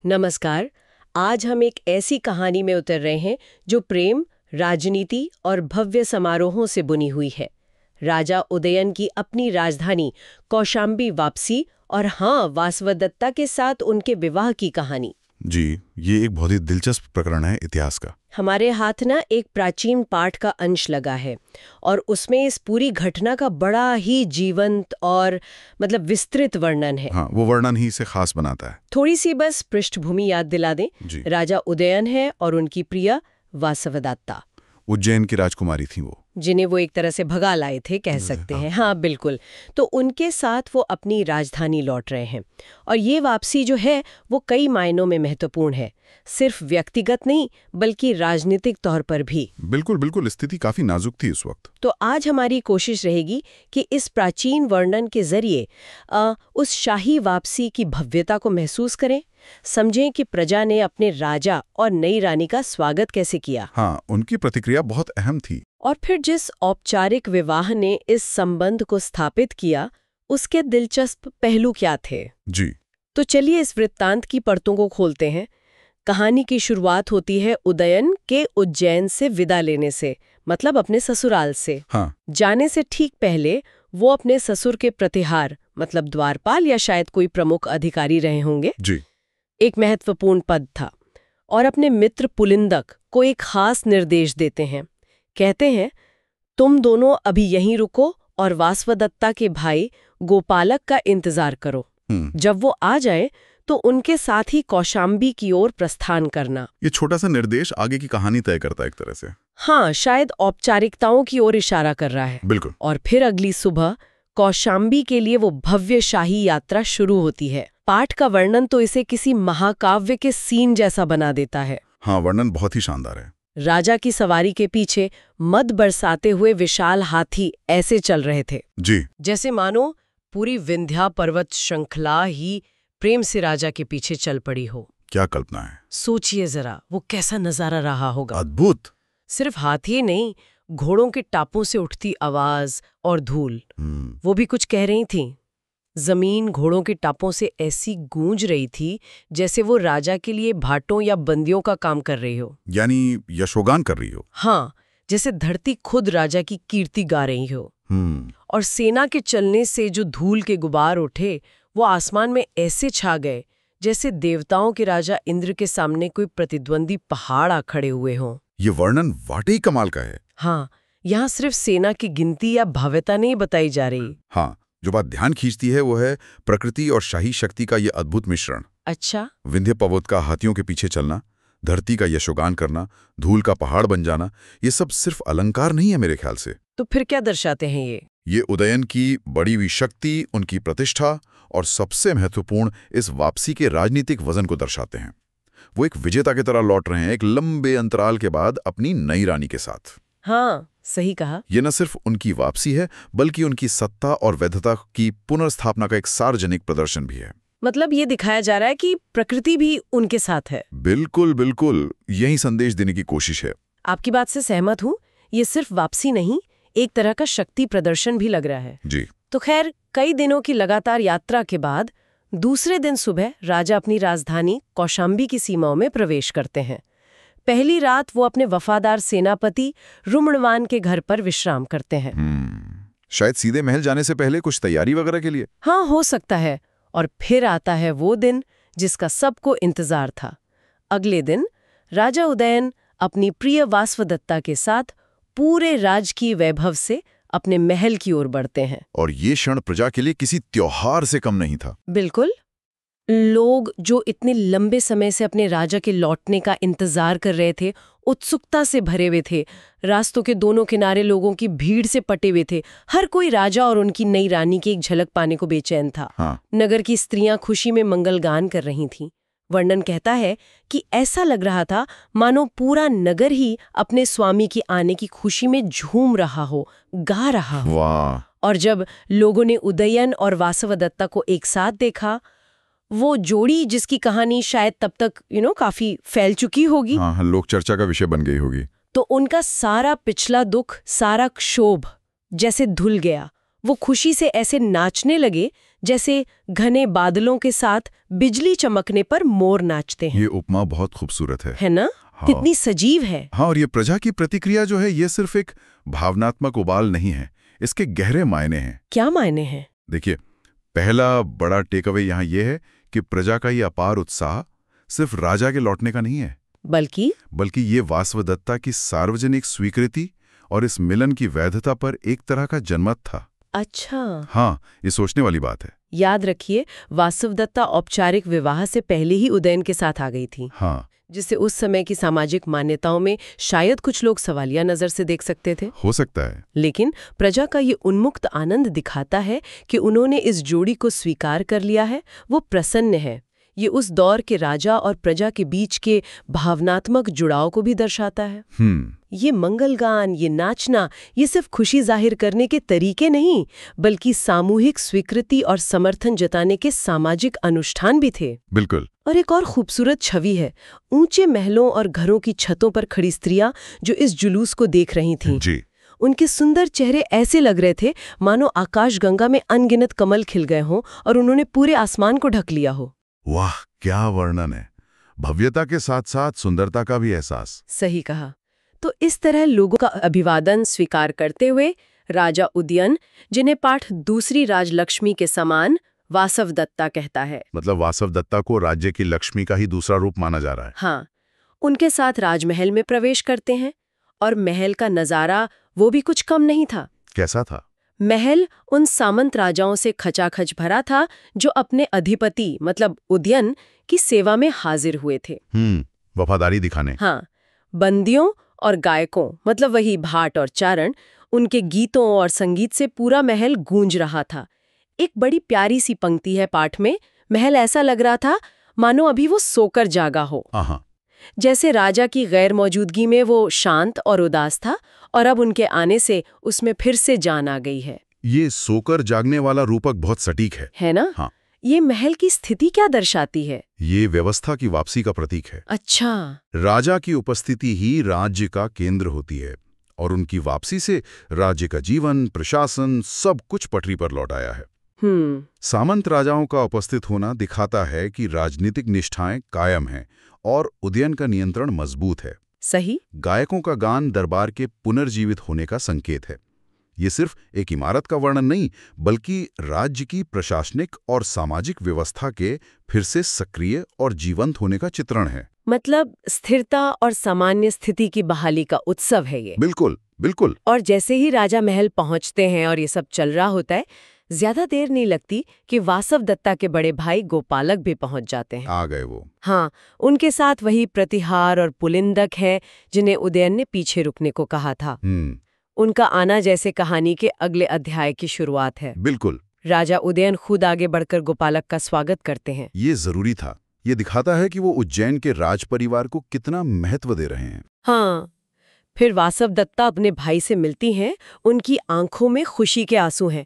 नमस्कार। आज हम एक ऐसी कहानी में उतर रहे हैं जो प्रेम, राजनीति और भव्य समारोहों से बुनी हुई है। राजा उदयन की अपनी राजधानी कौशाम्बी वापसी और हाँ, वासवदत्ता के साथ उनके विवाह की कहानी। जी, ये एक बहुत ही दिलचस्प प्रकरण है इतिहास का। हमारे हाथ ना एक प्राचीन पाठ का अंश लगा है और उसमें इस पूरी घटना का बड़ा ही जीवंत और विस्तृत वर्णन है। हाँ, वो वर्णन ही इसे खास बनाता है। थोड़ी सी बस पृष्ठभूमि याद दिला दें। जी। राजा उदयन है और उनकी प्रिया वासवदत्ता, उज्जैन की राजकुमारी थी वो, जिन्हें वो एक तरह से भगा लाए थे, कह सकते हैं। हाँ, बिल्कुल। तो उनके साथ वो अपनी राजधानी लौट रहे हैं और ये वापसी जो है वो कई मायनों में महत्वपूर्ण है, सिर्फ व्यक्तिगत नहीं बल्कि राजनीतिक तौर पर भी। बिल्कुल बिल्कुल, स्थिति काफी नाजुक थी उस वक्त। तो आज हमारी कोशिश रहेगी कि इस प्राचीन वर्णन के जरिए उस शाही वापसी की भव्यता को महसूस करें, समझें कि प्रजा ने अपने राजा और नई रानी का स्वागत कैसे किया। हाँ, उनकी प्रतिक्रिया बहुत अहम थी। और फिर जिस औपचारिक विवाह ने इस संबंध को स्थापित किया, उसके दिलचस्प पहलू क्या थे। जी। तो चलिए इस वृत्तांत की परतों को खोलते हैं। कहानी की शुरुआत होती है उदयन के उज्जैन से विदा लेने से, मतलब अपने ससुराल से। हाँ। जाने से ठीक पहले वो अपने ससुर के प्रतिहार, मतलब द्वारपाल या शायद कोई प्रमुख अधिकारी रहे होंगे, जी। एक महत्वपूर्ण पद था, और अपने मित्र पुलिंदक को एक खास निर्देश देते हैं। कहते हैं, तुम दोनों अभी यहीं रुको और वासवदत्ता के भाई गोपालक का इंतजार करो। जब वो आ जाए तो उनके साथ ही कौशाम्बी की ओर प्रस्थान करना। ये छोटा सा निर्देश आगे की कहानी तय करता है एक तरह से। हाँ, शायद औपचारिकताओं की ओर इशारा कर रहा है। बिल्कुल। और फिर अगली सुबह कौशाम्बी के लिए वो भव्य शाही यात्रा शुरू होती है। पाठ का वर्णन तो इसे किसी महाकाव्य के सीन जैसा बना देता है। हाँ, वर्णन बहुत ही शानदार है। राजा की सवारी के पीछे मद बरसाते हुए विशाल हाथी ऐसे चल रहे थे, जी, जैसे मानो पूरी विंध्या पर्वत श्रृंखला ही प्रेम से राजा के पीछे चल पड़ी हो। क्या कल्पना है। सोचिए जरा, वो कैसा नजारा रहा होगा। अद्भुत। सिर्फ हाथी नहीं, घोड़ों के टापों से उठती आवाज और धूल, वो भी कुछ कह रही थी। जमीन घोड़ों के टापों से ऐसी गूंज रही थी जैसे वो राजा के लिए भाटों या बंदियों का काम कर रही हो, यानी यशोगान कर रही हो। हाँ, जैसे धरती खुद राजा की कीर्ति गा रही हो। और सेना के चलने से जो धूल के गुबार उठे वो आसमान में ऐसे छा गए जैसे देवताओं के राजा इंद्र के सामने कोई प्रतिद्वंदी पहाड़ आ खड़े हुए हों। ये वर्णन वाकई कमाल का है। हाँ, यहाँ सिर्फ सेना की गिनती या भव्यता नहीं बताई जा रही। हाँ, जो बात ध्यान खींचती है वो है प्रकृति और शाही शक्ति का ये अद्भुत मिश्रण। अच्छा। विंध्य पर्वत का हाथियों के पीछे चलना, धरती का यशोगान करना, धूल का पहाड़ बन जाना, ये सब सिर्फ अलंकार नहीं है मेरे ख्याल से। तो फिर क्या दर्शाते हैं ये उदयन की बड़ी हुई शक्ति, उनकी प्रतिष्ठा और सबसे महत्वपूर्ण इस वापसी के राजनीतिक वजन को दर्शाते हैं। वो एक विजेता की तरह लौट रहे हैं एक लंबे अंतराल के बाद अपनी नई रानी के साथ। हाँ, सही कहा। ये न सिर्फ उनकी वापसी है बल्कि उनकी सत्ता और वैधता की पुनर्स्थापना का एक सार्वजनिक प्रदर्शन भी है। मतलब ये दिखाया जा रहा है कि प्रकृति भी उनके साथ है। बिल्कुल बिल्कुल, यही संदेश देने की कोशिश है। आपकी बात से सहमत हूँ। ये सिर्फ वापसी नहीं, एक तरह का शक्ति प्रदर्शन भी लग रहा है। जी। तो खैर, कई दिनों की लगातार यात्रा के बाद दूसरे दिन सुबह राजा अपनी राजधानी कौशाम्बी की सीमाओं में प्रवेश करते हैं। पहली रात वो अपने वफादार सेनापति रुमणवान के घर पर विश्राम करते हैं। शायद सीधे महल जाने से पहले कुछ तैयारी वगैरह के लिए। हाँ, हो सकता है। और फिर आता है वो दिन जिसका सबको इंतजार था। अगले दिन राजा उदयन अपनी प्रिय वासवदत्ता के साथ पूरे राजकीय वैभव से अपने महल की ओर बढ़ते हैं। और ये क्षण प्रजा के लिए किसी त्योहार से कम नहीं था। बिल्कुल। लोग जो इतने लंबे समय से अपने राजा के लौटने का इंतजार कर रहे थे, उत्सुकता से भरे हुए थे। रास्तों के दोनों किनारे लोगों की भीड़ से पटे हुए थे। हर कोई राजा और उनकी नई रानी की एक झलक पाने को बेचैन था। हाँ। नगर की स्त्रियां खुशी में मंगलगान कर रही थीं। वर्णन कहता है कि ऐसा लग रहा था मानो पूरा नगर ही अपने स्वामी की आने की खुशी में झूम रहा हो, गा रहा हो। वाह। और जब लोगों ने उदयन और वासवदत्ता को एक साथ देखा, वो जोड़ी जिसकी कहानी शायद तब तक काफी फैल चुकी होगी, हाँ, लोक चर्चा का विषय बन गई होगी, तो उनका सारा पिछला दुख, सारा क्षोभ जैसे धुल गया। वो खुशी से ऐसे नाचने लगे जैसे घने बादलों के साथ बिजली चमकने पर मोर नाचते हैं। ये उपमा बहुत खूबसूरत है ना? हाँ। कितनी सजीव है। हाँ, और ये प्रजा की प्रतिक्रिया जो है ये सिर्फ एक भावनात्मक उबाल नहीं है, इसके गहरे मायने हैं। क्या मायने हैं? देखिए, पहला बड़ा टेकअवे यहाँ ये है कि प्रजा का ये अपार उत्साह सिर्फ राजा के लौटने का नहीं है, बल्कि ये वासवदत्ता की सार्वजनिक स्वीकृति और इस मिलन की वैधता पर एक तरह का जनमत था। अच्छा। हाँ, ये सोचने वाली बात है। याद रखिए, वासवदत्ता औपचारिक विवाह से पहले ही उदयन के साथ आ गई थी। हाँ, जिसे उस समय की सामाजिक मान्यताओं में शायद कुछ लोग सवालिया नजर से देख सकते थे। हो सकता है। लेकिन प्रजा का ये उन्मुक्त आनंद दिखाता है कि उन्होंने इस जोड़ी को स्वीकार कर लिया है, वो प्रसन्न है। ये उस दौर के राजा और प्रजा के बीच के भावनात्मक जुड़ाव को भी दर्शाता है। ये मंगलगान, ये नाचना, ये सिर्फ खुशी जाहिर करने के तरीके नहीं, बल्कि सामूहिक स्वीकृति और समर्थन जताने के सामाजिक अनुष्ठान भी थे। बिल्कुल। और एक और खूबसूरत छवि है, ऊंचे महलों और घरों की छतों पर खड़ी स्त्रियां जो इस जुलूस को देख रही थीं। जी। उनके सुंदर चेहरे ऐसे लग रहे थे मानो आकाशगंगा में अनगिनत कमल खिल गए हों और उन्होंने पूरे आसमान को ढक लिया हो। वाह, क्या वर्णन है! भव्यता के साथ साथ सुंदरता का भी एहसास। सही कहा। तो इस तरह लोगों का अभिवादन स्वीकार करते हुए राजा उदयन, जिन्हें पाठ दूसरी राजलक्ष्मी के समान वासवदत्ता कहता है, मतलब वासवदत्ता को राज्य की लक्ष्मी का ही दूसरा रूप माना जा रहा है। हाँ, उनके साथ राजमहल में प्रवेश करते हैं। और महल का नजारा वो भी कुछ कम नहीं था। कैसा था? महल उन सामंत राजाओं से खचाखच भरा था जो अपने अधिपति मतलब उदयन की सेवा में हाजिर हुए थे। वफादारी दिखाने। हाँ, बंदियों और गायकों मतलब वही भाट और चारण, उनके गीतों और संगीत से पूरा महल गूंज रहा था। एक बड़ी प्यारी सी पंक्ति है पाठ में, महल ऐसा लग रहा था मानो अभी वो सोकर जागा हो। जैसे राजा की गैर मौजूदगी में वो शांत और उदास था और अब उनके आने से उसमें फिर से जान आ गई है। ये सोकर जागने वाला रूपक बहुत सटीक है ना? हाँ। ये महल की स्थिति क्या दर्शाती है? ये व्यवस्था की वापसी का प्रतीक है। अच्छा। राजा की उपस्थिति ही राज्य का केंद्र होती है और उनकी वापसी से राज्य का जीवन, प्रशासन सब कुछ पटरी पर लौट आया है। सामंत राजाओं का उपस्थित होना दिखाता है कि राजनीतिक निष्ठाएं कायम हैं और उदयन का नियंत्रण मजबूत है। सही। गायकों का गान दरबार के पुनर्जीवित होने का संकेत है। ये सिर्फ एक इमारत का वर्णन नहीं, बल्कि राज्य की प्रशासनिक और सामाजिक व्यवस्था के फिर से सक्रिय और जीवंत होने का चित्रण है। मतलब स्थिरता और सामान्य स्थिति की बहाली का उत्सव है ये। बिल्कुल बिल्कुल। और जैसे ही राजा महल पहुंचते हैं और ये सब चल रहा होता है, ज्यादा देर नहीं लगती कि वासवदत्ता के बड़े भाई गोपालक भी पहुंच जाते हैं। आ गए वो। हाँ, उनके साथ वही प्रतिहार और पुलिंदक है जिन्हें उदयन ने पीछे रुकने को कहा था। उनका आना जैसे कहानी के अगले अध्याय की शुरुआत है। बिल्कुल। राजा उदयन खुद आगे बढ़कर गोपालक का स्वागत करते हैं। ये जरूरी था। ये दिखाता है कि वो उज्जैन के राज परिवार को कितना महत्व दे रहे हैं। हाँ। फिर वासवदत्ता अपने भाई से मिलती हैं, उनकी आंखों में खुशी के आंसू हैं।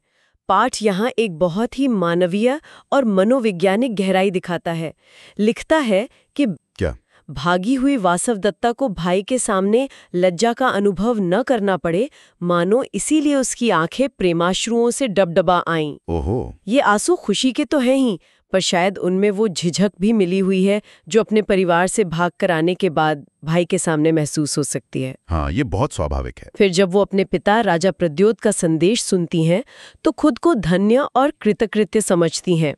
पाठ यहाँ एक बहुत ही मानवीय और मनोवैज्ञानिक गहराई दिखाता है। लिखता है कि क्या भागी हुई वासवदत्ता को भाई के सामने लज्जा का अनुभव न करना पड़े, मानो इसीलिए उसकी आंखें प्रेमाश्रुओं से डबडबा आईं। ओहो। ये आंसू खुशी के तो हैं ही, पर शायद उनमें वो झिझक भी मिली हुई है जो अपने परिवार से भाग कर आने के बाद भाई के सामने महसूस हो सकती है। हाँ, ये बहुत स्वाभाविक है। फिर जब वो अपने पिता राजा प्रद्योत का संदेश सुनती हैं, तो खुद को धन्य और कृतकृत्य समझती हैं।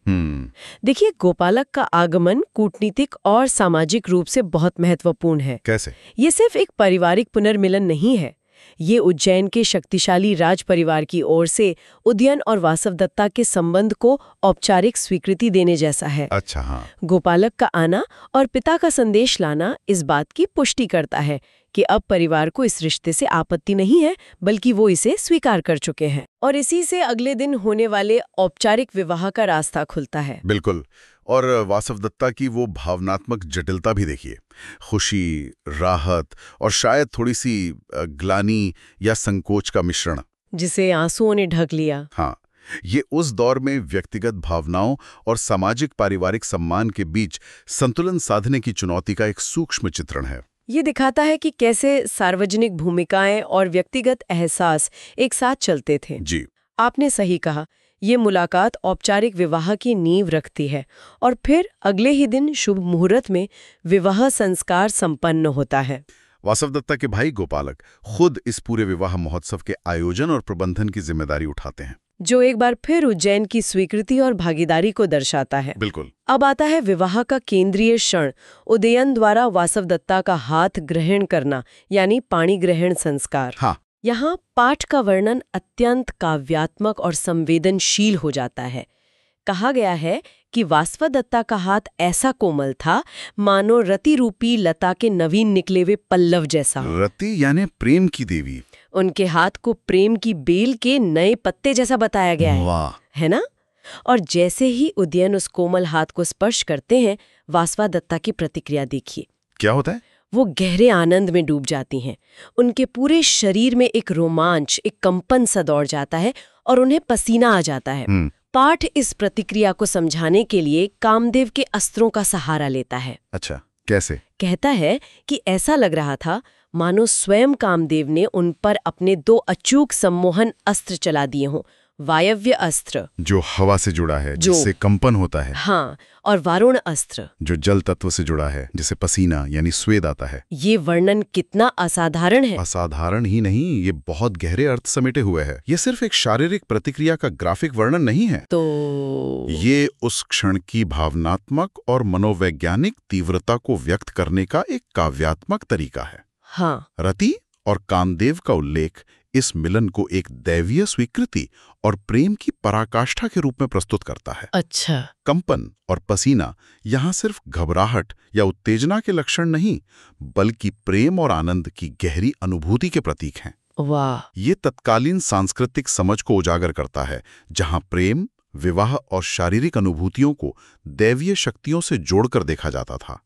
देखिए, गोपालक का आगमन कूटनीतिक और सामाजिक रूप से बहुत महत्वपूर्ण है। कैसे? ये सिर्फ एक पारिवारिक पुनर्मिलन नहीं है, ये उज्जैन के शक्तिशाली राज परिवार की ओर से उदयन और वासवदत्ता के संबंध को औपचारिक स्वीकृति देने जैसा है। अच्छा, हाँ। गोपालक का आना और पिता का संदेश लाना इस बात की पुष्टि करता है कि अब परिवार को इस रिश्ते से आपत्ति नहीं है, बल्कि वो इसे स्वीकार कर चुके हैं। और इसी से अगले दिन होने वाले औपचारिक विवाह का रास्ता खुलता है। बिल्कुल। और वासवदत्ता की वो भावनात्मक जटिलता भी देखिए। खुशी, राहत और शायद थोड़ी सी ग्लानि या संकोच का मिश्रण, जिसे आंसुओं ने ढक लिया। हाँ, ये उस दौर में व्यक्तिगत भावनाओं और सामाजिक पारिवारिक सम्मान के बीच संतुलन साधने की चुनौती का एक सूक्ष्म चित्रण है। ये दिखाता है कि कैसे सार्वजनिक भूमिकाएं और व्यक्तिगत एहसास एक साथ चलते थे। जी, आपने सही कहा, ये मुलाकात औपचारिक विवाह की नींव रखती है और फिर अगले ही दिन शुभ मुहूर्त में विवाह संस्कार संपन्न होता है। वासवदत्ता के भाई गोपालक खुद इस पूरे विवाह महोत्सव के आयोजन और प्रबंधन की जिम्मेदारी उठाते हैं, जो एक बार फिर उज्जैन की स्वीकृति और भागीदारी को दर्शाता है। बिल्कुल। अब आता है विवाह का केंद्रीय क्षण, उदयन द्वारा वासवदत्ता का हाथ ग्रहण करना, यानी पाणी ग्रहण संस्कार। हाँ। यहाँ पाठ का वर्णन अत्यंत काव्यात्मक और संवेदनशील हो जाता है। कहा गया है कि वासवदत्ता का हाथ ऐसा कोमल था मानो रति रूपी लता के नवीन निकले हुए पल्लव जैसा। रति यानी प्रेम की देवी। उनके हाथ को प्रेम की बेल के नए पत्ते जैसा बताया गया है। वाह। है ना? और जैसे ही उदयन उस कोमल हाथ को स्पर्श करते हैं, वासवदत्ता की प्रतिक्रिया देखिए। क्या होता है? वो गहरे आनंद में डूब जाती हैं। उनके पूरे शरीर में एक रोमांच, एक कंपन सा दौड़ जाता है और उन्हें पसीना आ जाता है। पाठ इस प्रतिक्रिया को समझाने के लिए कामदेव के अस्त्रों का सहारा लेता है। अच्छा, कैसे? कहता है कि ऐसा लग रहा था मानो स्वयं कामदेव ने उन पर अपने 2 अचूक सम्मोहन अस्त्र चला दिए हों। वायव्य अस्त्र, जो हवा से जुड़ा है, जिससे कंपन होता है। हाँ, और वारुण अस्त्र, जो जल तत्व से जुड़ा है, जिसे पसीना यानी स्वेद आता है। ये वर्णन कितना असाधारण है। असाधारण ही नहीं, ये बहुत गहरे अर्थ समेटे हुए है। ये सिर्फ एक शारीरिक प्रतिक्रिया का ग्राफिक वर्णन नहीं है, तो ये उस क्षण की भावनात्मक और मनोवैज्ञानिक तीव्रता को व्यक्त करने का एक काव्यात्मक तरीका है। हाँ। रति और कामदेव का उल्लेख इस मिलन को एक दैवीय स्वीकृति और प्रेम की पराकाष्ठा के रूप में प्रस्तुत करता है। अच्छा। कंपन और पसीना यहाँ सिर्फ घबराहट या उत्तेजना के लक्षण नहीं, बल्कि प्रेम और आनंद की गहरी अनुभूति के प्रतीक हैं। वाह। ये तत्कालीन सांस्कृतिक समझ को उजागर करता है, जहाँ प्रेम, विवाह और शारीरिक अनुभूतियों को दैवीय शक्तियों से जोड़कर देखा जाता था।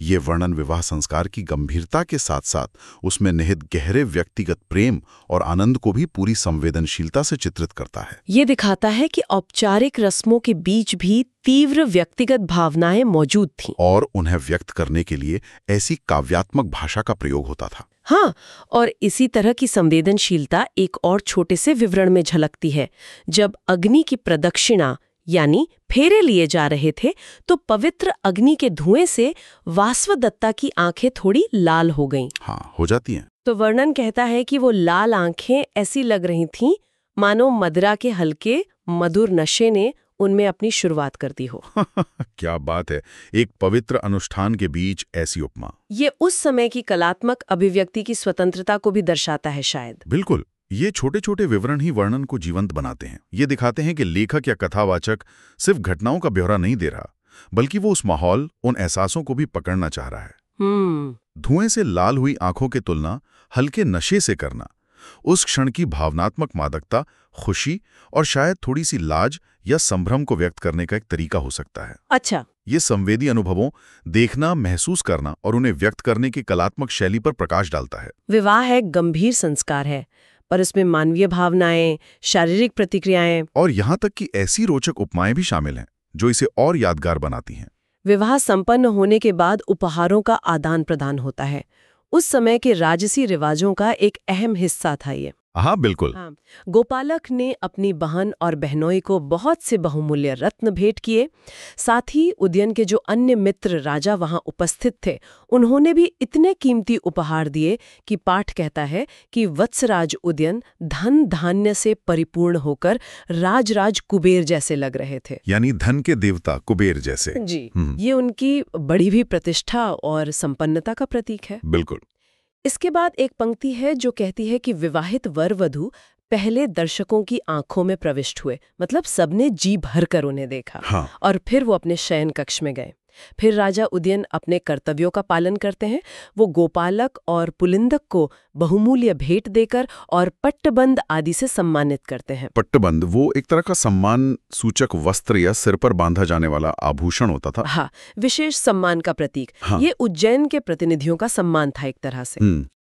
ये वर्णन विवाह संस्कार की गंभीरता के साथ साथ उसमें निहित गहरे व्यक्तिगत प्रेम और आनंद को भी पूरी संवेदनशीलता से चित्रित करता है। ये दिखाता है कि औपचारिक रस्मों के बीच भी तीव्र व्यक्तिगत भावनाएं मौजूद थीं और उन्हें व्यक्त करने के लिए ऐसी काव्यात्मक भाषा का प्रयोग होता था। हाँ, और इसी तरह की संवेदनशीलता एक और छोटे से विवरण में झलकती है। जब अग्नि की प्रदक्षिणा यानी फेरे लिए जा रहे थे, तो पवित्र अग्नि के धुएं से वासवदत्ता की आंखें थोड़ी लाल हो गईं। हाँ, हो जाती हैं। तो वर्णन कहता है कि वो लाल आंखें ऐसी लग रही थीं मानो मदिरा के हल्के मधुर नशे ने उनमें अपनी शुरुआत कर दी हो। क्या बात है, एक पवित्र अनुष्ठान के बीच ऐसी उपमा। ये उस समय की कलात्मक अभिव्यक्ति की स्वतंत्रता को भी दर्शाता है शायद। बिल्कुल। ये छोटे छोटे विवरण ही वर्णन को जीवंत बनाते हैं। ये दिखाते हैं कि लेखक या कथावाचक सिर्फ घटनाओं का ब्यौरा नहीं दे रहा, बल्कि वो उस माहौल, उन एहसासों को भी पकड़ना चाह रहा है। धुएं से लाल हुई आंखों की तुलना हल्के नशे से करना उस क्षण की भावनात्मक मादकता, खुशी और शायद थोड़ी सी लाज या संभ्रम को व्यक्त करने का एक तरीका हो सकता है। अच्छा। ये संवेदी अनुभवों देखना, महसूस करना और उन्हें व्यक्त करने की कलात्मक शैली पर प्रकाश डालता है। विवाह एक गंभीर संस्कार है, पर इसमें मानवीय भावनाएं, शारीरिक प्रतिक्रियाएं और यहाँ तक कि ऐसी रोचक उपमाएं भी शामिल हैं जो इसे और यादगार बनाती हैं। विवाह संपन्न होने के बाद उपहारों का आदान प्रदान होता है। उस समय के राजसी रिवाजों का एक अहम हिस्सा था ये। हाँ, बिल्कुल। हाँ, गोपालक ने अपनी बहन और बहनोई को बहुत से बहुमूल्य रत्न भेंट किए। साथ ही उदयन के जो अन्य मित्र राजा वहां उपस्थित थे, उन्होंने भी इतने कीमती उपहार दिए कि पाठ कहता है कि वत्सराज उदयन धन धान्य से परिपूर्ण होकर राज कुबेर जैसे लग रहे थे। यानी धन के देवता कुबेर जैसे। जी, ये उनकी बड़ी हुई प्रतिष्ठा और संपन्नता का प्रतीक है। बिल्कुल। इसके बाद एक पंक्ति है जो कहती है कि विवाहित वर वधू पहले दर्शकों की आंखों में प्रविष्ट हुए, मतलब सबने जी भरकर उन्हें देखा। हाँ। और फिर वो अपने शयन कक्ष में गए। फिर राजा उदयन अपने कर्तव्यों का पालन करते हैं। वो गोपालक और पुलिंदक को बहुमूल्य भेंट देकर और पट्टबंद आदि से सम्मानित करते हैं। पट्टबंद वो एक तरह का सम्मान सूचक वस्त्र या सिर पर बांधा जाने वाला आभूषण होता था। हाँ, विशेष सम्मान का प्रतीक। हाँ। ये उज्जैन के प्रतिनिधियों का सम्मान था एक तरह से।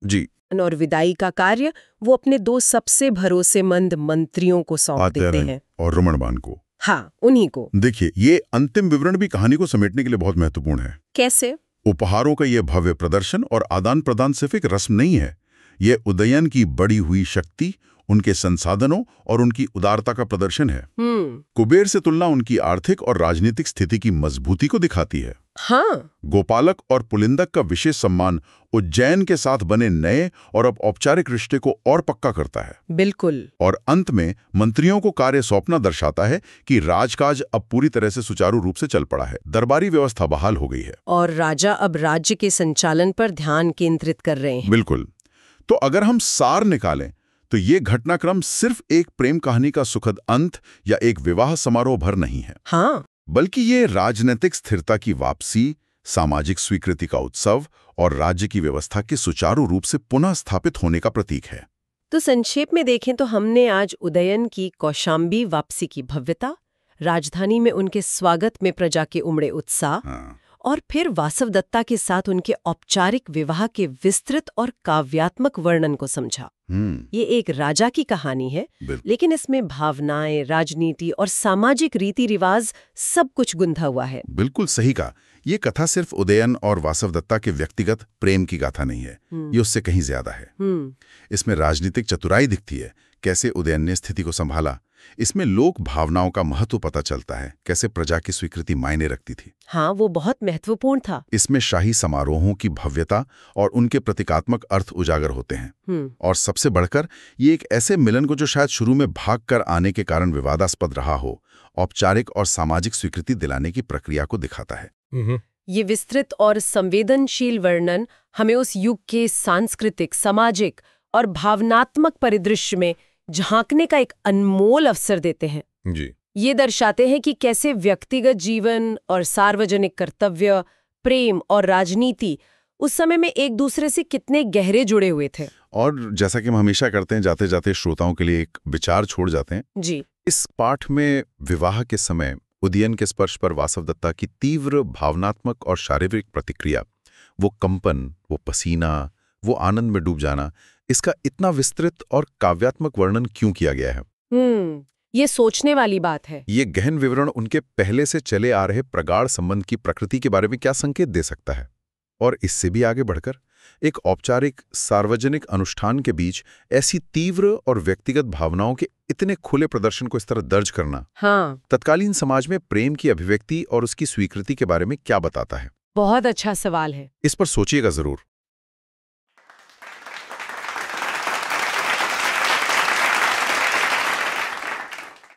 जी। और विदाई का कार्य वो अपने 2 सबसे भरोसेमंद मंत्रियों को सौंप देते हैं। और रुमणबान को। हाँ, उन्हीं को। देखिए, ये अंतिम विवरण भी कहानी को समेटने के लिए बहुत महत्वपूर्ण है। कैसे? उपहारों का ये भव्य प्रदर्शन और आदान प्रदान सिर्फ एक रस्म नहीं है, ये उदयन की बढ़ी हुई शक्ति, उनके संसाधनों और उनकी उदारता का प्रदर्शन है। कुबेर से तुलना उनकी आर्थिक और राजनीतिक स्थिति की मजबूती को दिखाती है। हाँ। गोपालक और पुलिंदक का विशेष सम्मान उज्जैन के साथ बने नए और अब औपचारिक रिश्ते को और पक्का करता है। बिल्कुल। और अंत में मंत्रियों को कार्य सौंपना दर्शाता है कि राजकाज अब पूरी तरह से सुचारू रूप से चल पड़ा है, दरबारी व्यवस्था बहाल हो गई है और राजा अब राज्य के संचालन पर ध्यान केंद्रित कर रहे हैं। बिल्कुल। तो अगर हम सार निकालें तो ये घटनाक्रम सिर्फ एक प्रेम कहानी का सुखद अंत या एक विवाह समारोह भर नहीं है। हाँ। बल्कि ये राजनीतिक स्थिरता की वापसी, सामाजिक स्वीकृति का उत्सव और राज्य की व्यवस्था के सुचारू रूप से पुनः स्थापित होने का प्रतीक है। तो संक्षेप में देखें तो हमने आज उदयन की कौशाम्बी वापसी की भव्यता, राजधानी में उनके स्वागत में प्रजा के उमड़े उत्साह, और फिर वासवदत्ता के साथ उनके औपचारिक विवाह के विस्तृत और काव्यात्मक वर्णन को समझा। ये एक राजा की कहानी है, लेकिन इसमें भावनाएं, राजनीति और सामाजिक रीति रिवाज सब कुछ गुंथा हुआ है। बिल्कुल सही कहा। ये कथा सिर्फ उदयन और वासवदत्ता के व्यक्तिगत प्रेम की गाथा नहीं है, ये उससे कहीं ज्यादा है। इसमें राजनीतिक चतुराई दिखती है, कैसे उदयन ने स्थिति को संभाला। इसमें लोक भावनाओं का महत्व पता चलता है, कैसे प्रजा की स्वीकृति मायने रखती थी। हाँ, वो बहुत महत्वपूर्ण था। इसमें शाही समारोहों की भव्यता और उनके प्रतीकात्मक अर्थ उजागर होते हैं। और सबसे बढ़कर ये एक ऐसे मिलन को जो शायद शुरू में भागकर आने के कारण विवादास्पद रहा हो, औपचारिक और सामाजिक स्वीकृति दिलाने की प्रक्रिया को दिखाता है। ये विस्तृत और संवेदनशील वर्णन हमें उस युग के सांस्कृतिक, सामाजिक और भावनात्मक परिदृश्य में झांकने का एक अनमोल अवसर देते हैं। जी। ये दर्शाते हैं कि कैसे व्यक्तिगत जीवन और सार्वजनिक कर्तव्य, प्रेम और राजनीति उस समय में एक दूसरे से कितने गहरे जुड़े हुए थे। और जैसा कि हम हमेशा करते हैं, जाते जाते श्रोताओं के लिए एक विचार छोड़ जाते हैं। जी। इस पाठ में विवाह के समय उदयन के स्पर्श पर वासवदत्ता की तीव्र भावनात्मक और शारीरिक प्रतिक्रिया, वो कंपन, वो पसीना, वो आनंद में डूब जाना, इसका इतना विस्तृत और काव्यात्मक वर्णन क्यों किया गया है? ये सोचने वाली बात है। ये गहन विवरण उनके पहले से चले आ रहे प्रगाढ़ संबंध की प्रकृति के बारे में क्या संकेत दे सकता है? और इससे भी आगे बढ़कर एक औपचारिक सार्वजनिक अनुष्ठान के बीच ऐसी तीव्र और व्यक्तिगत भावनाओं के इतने खुले प्रदर्शन को इस तरह दर्ज करना, हाँ, तत्कालीन समाज में प्रेम की अभिव्यक्ति और उसकी स्वीकृति के बारे में क्या बताता है? बहुत अच्छा सवाल है। इस पर सोचिएगा जरूर।